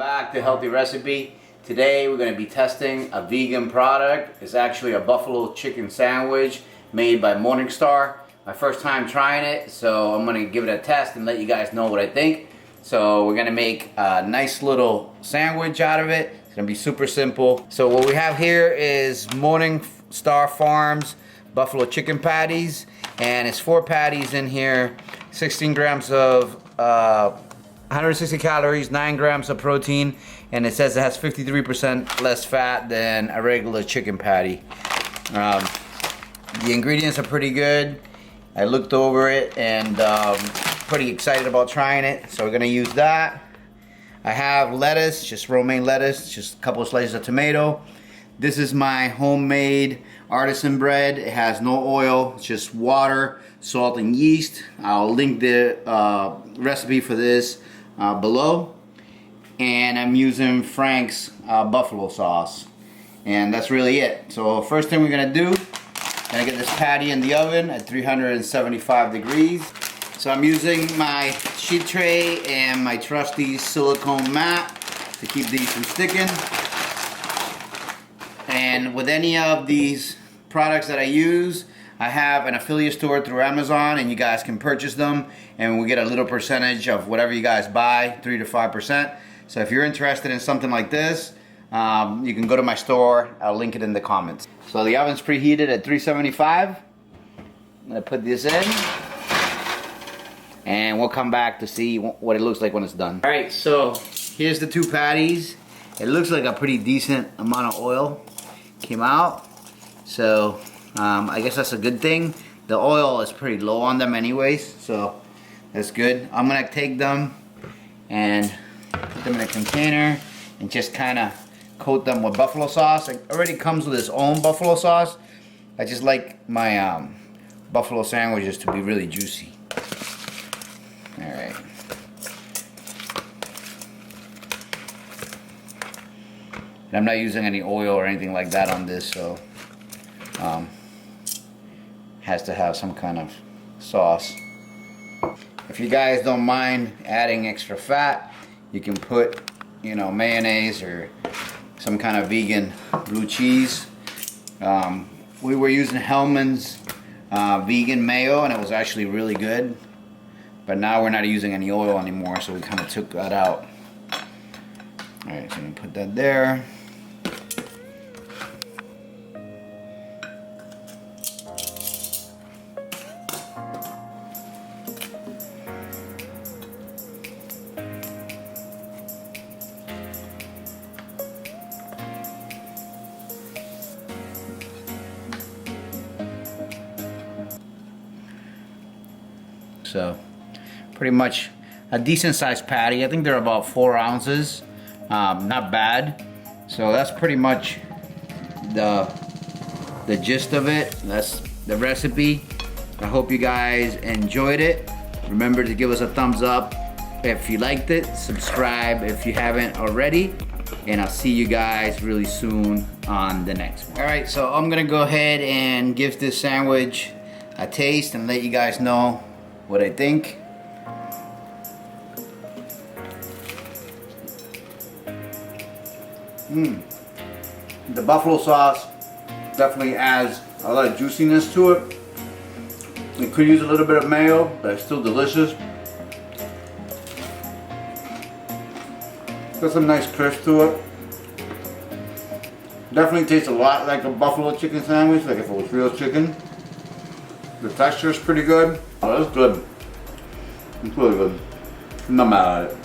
back to Healthy Recipe. Today we're going to be testing a vegan product. It's actually a buffalo chicken sandwich made by Morningstar. My first time trying it, so I'm going to give it a test and let you guys know what I think. So we're going to make a nice little sandwich out of it. It's going to be super simple. So what we have here is Morningstar Farms buffalo chicken patties, and it's 4 patties in here, 16 grams of 160 calories, 9 grams of protein, and it says it has 53% less fat than a regular chicken patty. The ingredients are pretty good. I looked over it and pretty excited about trying it, so we're gonna use that. I have lettuce, just romaine lettuce, just a couple of slices of tomato. This is my homemade artisan bread. It has no oil, it's just water, salt, and yeast. I'll link the recipe for this below. And I'm using Frank's buffalo sauce. And that's really it. So first thing we're gonna do, I'm gonna get this patty in the oven at 375 degrees. So I'm using my sheet tray and my trusty silicone mat to keep these from sticking. And with any of these products that I use, I have an affiliate store through Amazon, and you guys can purchase them, and we get a little percentage of whatever you guys buy, 3 to 5%. So if you're interested in something like this, you can go to my store. I'll link it in the comments. So the oven's preheated at 375. I'm gonna put this in, and we'll come back to see what it looks like when it's done. All right, so here's the 2 patties. It looks like a pretty decent amount of oil came out. So I guess that's a good thing. The oil is pretty low on them anyways, so that's good. I'm gonna take them and put them in a container and just kind of coat them with buffalo sauce. It already comes with its own buffalo sauce. I just like my buffalo sandwiches to be really juicy. All right. And I'm not using any oil or anything like that on this, so has to have some kind of sauce. If you guys don't mind adding extra fat, you can put, you know, mayonnaise or some kind of vegan blue cheese. We were using Hellmann's vegan mayo, and it was actually really good. But now we're not using any oil anymore, so we kind of took that out. All right, so I'm gonna put that there. So pretty much a decent sized patty. I think they're about 4 ounces. Not bad. So that's pretty much the gist of it. That's the recipe. I hope you guys enjoyed it. Remember to give us a thumbs up if you liked it. Subscribe if you haven't already. And I'll see you guys really soon on the next one. Alright, so I'm gonna go ahead and give this sandwich a taste and let you guys know what I think. The buffalo sauce definitely adds a lot of juiciness to it. You could use a little bit of mayo, but it's still delicious. Got some nice crisp to it. Definitely tastes a lot like a buffalo chicken sandwich, like if it was real chicken. The texture is pretty good. Oh, that's good. It's really good. I'm not mad at it.